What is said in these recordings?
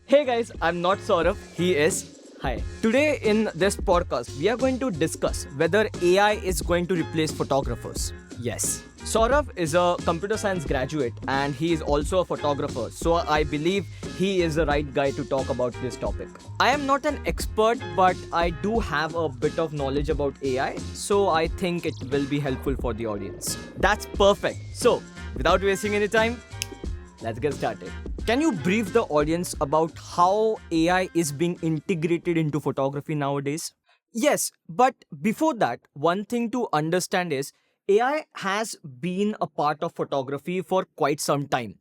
Hey guys, I'm not Saurabh, he is. Hi. Today in this podcast, we are going to discuss whether AI is going to replace photographers. Yes. Saurabh is a computer science graduate and he is also a photographer, so I believe he is the right guy to talk about this topic. I am not an expert, but I do have a bit of knowledge about AI, so I think it will be helpful for the audience. That's perfect. So, without wasting any time, let's get started. Can you brief the audience about how AI is being integrated into photography nowadays? Yes, but before that, one thing to understand is AI has been a part of photography for quite some time.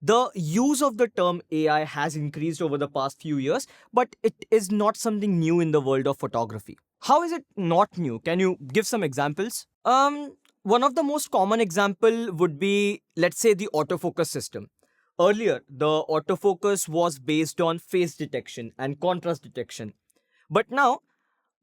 The use of the term AI has increased over the past few years, but it is not something new in the world of photography. How is it not new? Can you give some examples? One of the most common example would be, let's say, the autofocus system. Earlier, the autofocus was based on face detection and contrast detection. But now,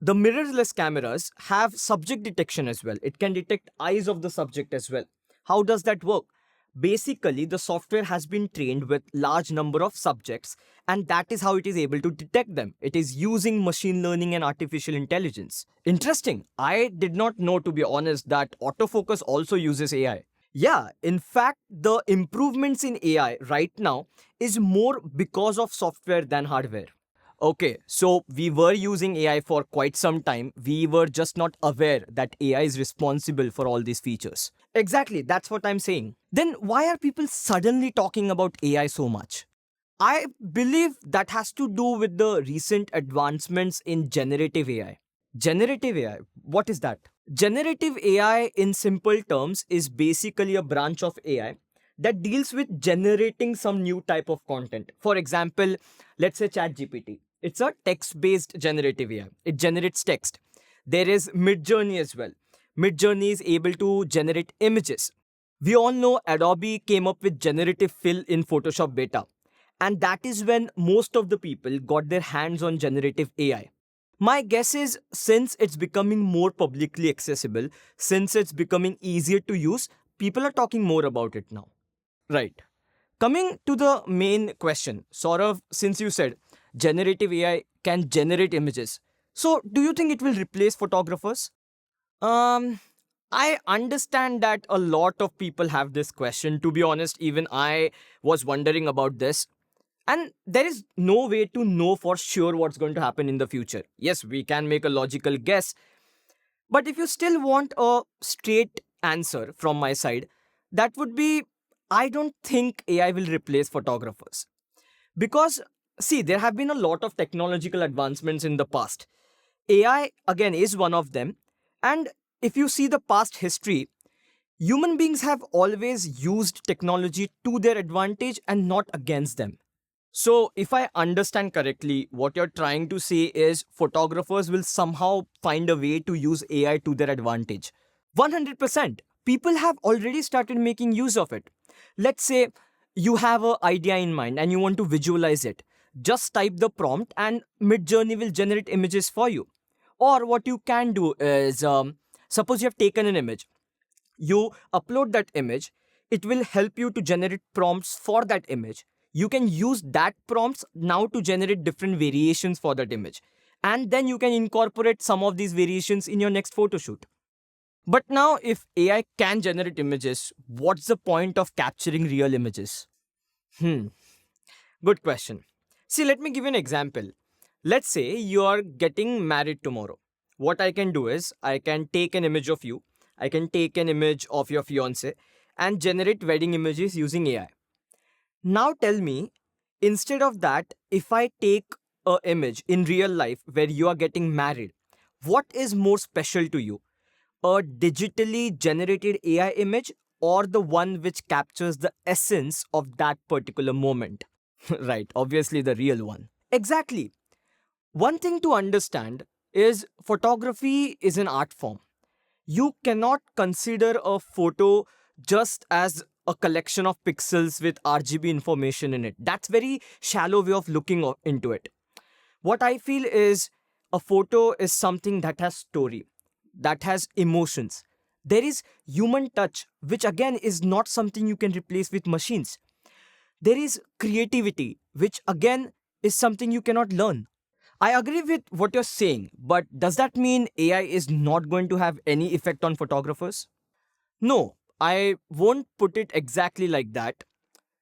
the mirrorless cameras have subject detection as well. It can detect eyes of the subject as well. How does that work? Basically, the software has been trained with large number of subjects, and that is how it is able to detect them. It is using machine learning and artificial intelligence. Interesting. I did not know, to be honest, that autofocus also uses AI. Yeah, in fact, the improvements in AI right now is more because of software than hardware. Okay, so we were using AI for quite some time. We were just not aware that AI is responsible for all these features. Exactly, that's what I'm saying. Then why are people suddenly talking about AI so much? I believe that has to do with the recent advancements in generative AI. Generative AI, what is that? Generative AI, in simple terms, is basically a branch of AI that deals with generating some new type of content. For example, let's say ChatGPT. It's a text-based generative AI. It generates text. There is Midjourney as well. Midjourney is able to generate images. We all know Adobe came up with generative fill in Photoshop beta. And that is when most of the people got their hands on generative AI. My guess is since it's becoming more publicly accessible, since it's becoming easier to use, people are talking more about it now. Right. Coming to the main question, Saurav, since you said generative AI can generate images, so do you think it will replace photographers? Um, I understand that a lot of people have this question. To be honest, even I was wondering about this. And there is no way to know for sure what's going to happen in the future. Yes, we can make a logical guess, but if you still want a straight answer from my side, that would be I don't think AI will replace photographers. Because, see, there have been a lot of technological advancements in the past. AI, again, is one of them. And if you see the past history, human beings have always used technology to their advantage and not against them. So, if I understand correctly, what you're trying to say is photographers will somehow find a way to use AI to their advantage. 100%. People have already started making use of it. Let's say you have an idea in mind and you want to visualize it. Just type the prompt and Midjourney will generate images for you. Or what you can do is, suppose you have taken an image, you upload that image, it will help you to generate prompts for that image. You can use that prompts now to generate different variations for that image. And then you can incorporate some of these variations in your next photo shoot. But now, if AI can generate images, what's the point of capturing real images? Hmm, good question. See, let me give you an example. Let's say you are getting married tomorrow. What I can do is, I can take an image of you, I can take an image of your fiance, and generate wedding images using AI. Now tell me, instead of that, if I take a image in real life where you are getting married, what is more special to you? A digitally generated AI image or the one which captures the essence of that particular moment? Right, obviously the real one. Exactly. One thing to understand is photography is an art form. You cannot consider a photo just as a collection of pixels with RGB information in it. That's very shallow way of looking into it. What I feel is a photo is something that has story, that has emotions. There is human touch, which again is not something you can replace with machines. There is creativity, which again is something you cannot learn. I agree with what you're saying, but does that mean AI is not going to have any effect on photographers? No, I won't put it exactly like that.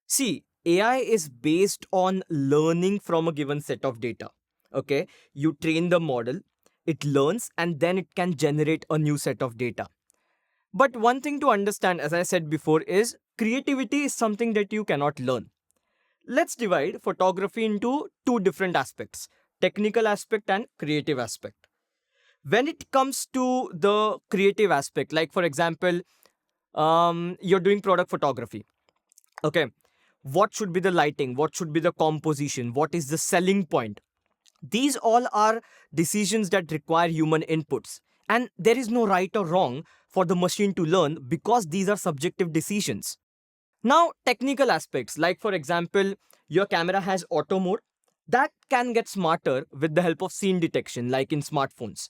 See, AI is based on learning from a given set of data. Okay, you train the model, it learns, and then it can generate a new set of data. But one thing to understand, as I said before, is creativity is something that you cannot learn. Let's divide photography into two different aspects: technical aspect and creative aspect. When it comes to the creative aspect, like for example, you're doing product photography. Okay, what should be the lighting? What should be the composition? What is the selling point? These all are decisions that require human inputs. And there is no right or wrong for the machine to learn because these are subjective decisions. Now, technical aspects, like for example, your camera has auto mode, that can get smarter with the help of scene detection, like in smartphones.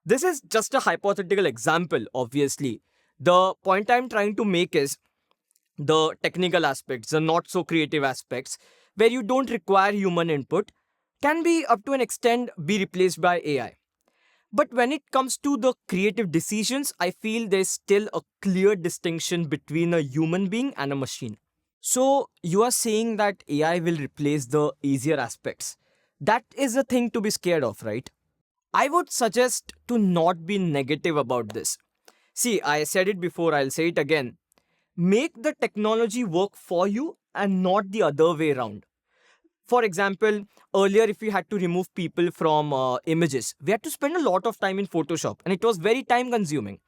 This is just a hypothetical example, obviously. The point I'm trying to make is the technical aspects, the not so creative aspects, where you don't require human input, can be up to an extent be replaced by AI. But when it comes to the creative decisions, I feel there's still a clear distinction between a human being and a machine. So you are saying that AI will replace the easier aspects. That is a thing to be scared of, right? I would suggest to not be negative about this. See, I said it before, I'll say it again. Make the technology work for you and not the other way around. For example, earlier if we had to remove people from images, we had to spend a lot of time in Photoshop and it was very time consuming.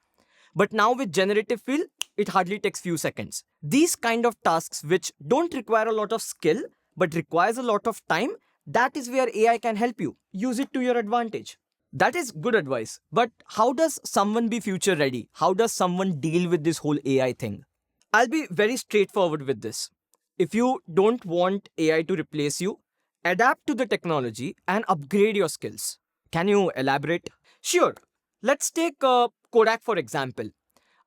But now with generative fill, it hardly takes few seconds. These kind of tasks which don't require a lot of skill but requires a lot of time, that is where AI can help you. Use it to your advantage. That is good advice. But how does someone be future ready? How does someone deal with this whole AI thing? I'll be very straightforward with this. If you don't want AI to replace you, adapt to the technology and upgrade your skills. Can you elaborate? Sure. Let's take Kodak for example.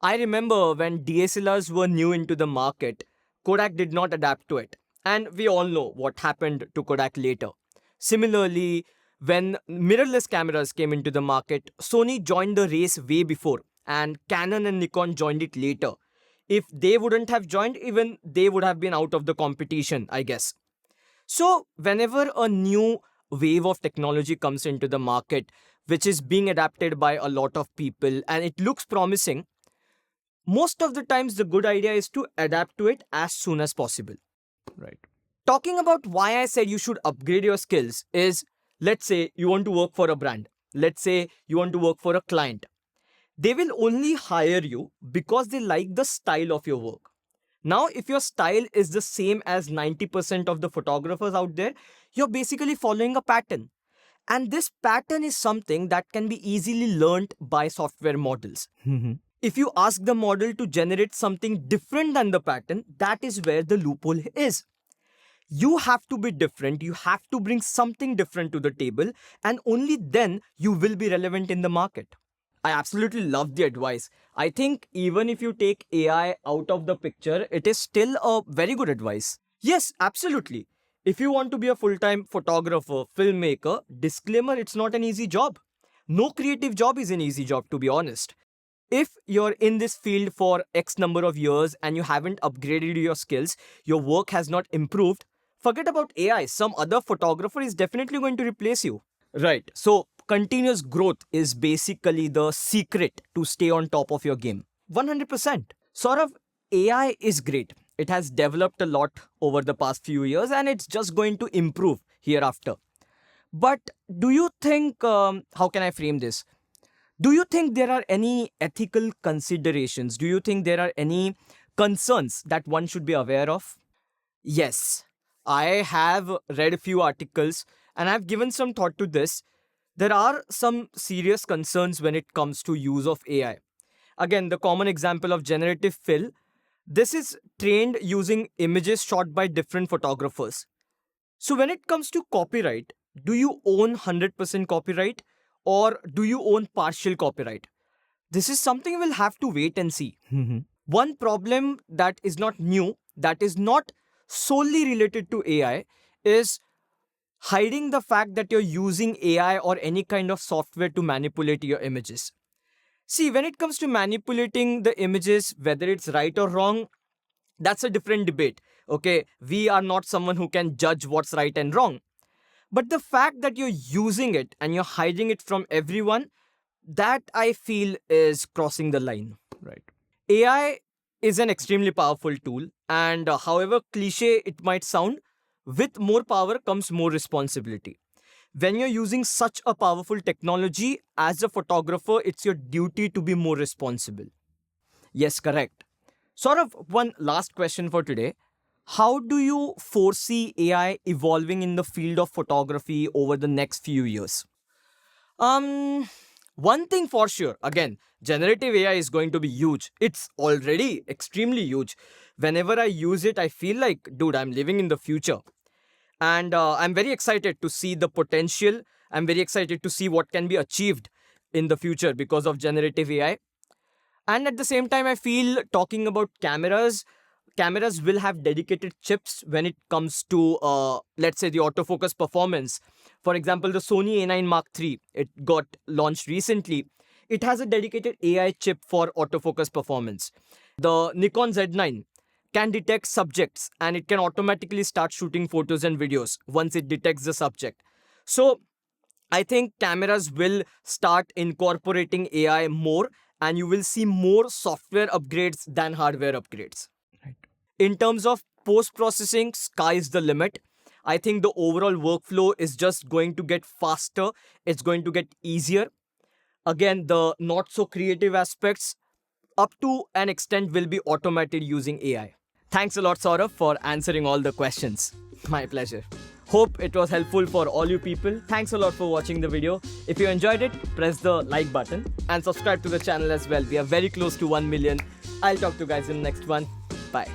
I remember when DSLRs were new into the market, Kodak did not adapt to it. And we all know what happened to Kodak later. Similarly, when mirrorless cameras came into the market, Sony joined the race way before, and Canon and Nikon joined it later. If they wouldn't have joined, even they would have been out of the competition, I guess. So, whenever a new wave of technology comes into the market, which is being adapted by a lot of people and it looks promising, most of the times the good idea is to adapt to it as soon as possible. Right. Talking about why I said you should upgrade your skills is, let's say you want to work for a brand. Let's say you want to work for a client. They will only hire you because they like the style of your work. Now, if your style is the same as 90% of the photographers out there, you're basically following a pattern. And this pattern is something that can be easily learned by software models. If you ask the model to generate something different than the pattern, that is where the loophole is. You have to be different, you have to bring something different to the table, and only then you will be relevant in the market. I absolutely love the advice. I think even if you take AI out of the picture, it is still a very good advice. Yes, absolutely. If you want to be a full-time photographer, filmmaker, disclaimer, it's not an easy job. No creative job is an easy job, to be honest. If you're in this field for X number of years and you haven't upgraded your skills, your work has not improved, forget about AI. Some other photographer is definitely going to replace you. Right. So continuous growth is basically the secret to stay on top of your game. 100%. Sort of AI is great. It has developed a lot over the past few years and it's just going to improve hereafter. But do you think, how can I frame this? Do you think there are any ethical considerations? Do you think there are any concerns that one should be aware of? Yes, I have read a few articles and I've given some thought to this. There are some serious concerns when it comes to use of AI. Again, the common example of generative fill. This is trained using images shot by different photographers. So when it comes to copyright, do you own 100% copyright or do you own partial copyright? This is something we'll have to wait and see. One problem that is not new, that is not solely related to AI, is hiding the fact that you're using AI or any kind of software to manipulate your images. See, when it comes to manipulating the images, whether it's right or wrong, that's a different debate. Okay, we are not someone who can judge what's right and wrong. But the fact that you're using it and you're hiding it from everyone, that I feel is crossing the line. Right. AI is an extremely powerful tool, and however cliche it might sound, with more power comes more responsibility. When you're using such a powerful technology, as a photographer, it's your duty to be more responsible. Yes, correct. Sort of one last question for today. How do you foresee AI evolving in the field of photography over the next few years? Um, One thing for sure, again, generative AI is going to be huge. It's already extremely huge. Whenever I use it, I feel like, dude, I'm living in the future. And I'm very excited to see the potential. I'm very excited to see what can be achieved in the future because of generative AI. And at the same time, I feel talking about cameras will have dedicated chips when it comes to, let's say, the autofocus performance. For example, the Sony A9 Mark III, it got launched recently. It has a dedicated AI chip for autofocus performance. The Nikon Z9 can detect subjects and it can automatically start shooting photos and videos once it detects the subject. So I think cameras will start incorporating AI more, and you will see more software upgrades than hardware upgrades. Right. In terms of post processing, sky's the limit. I think the overall workflow is just going to get faster, it's going to get easier. Again, the not so creative aspects, up to an extent, will be automated using AI. Thanks a lot, Saurabh, for answering all the questions. My pleasure. Hope it was helpful for all you people. Thanks a lot for watching the video. If you enjoyed it, press the like button and subscribe to the channel as well. We are very close to 1 million. I'll talk to you guys in the next one. Bye.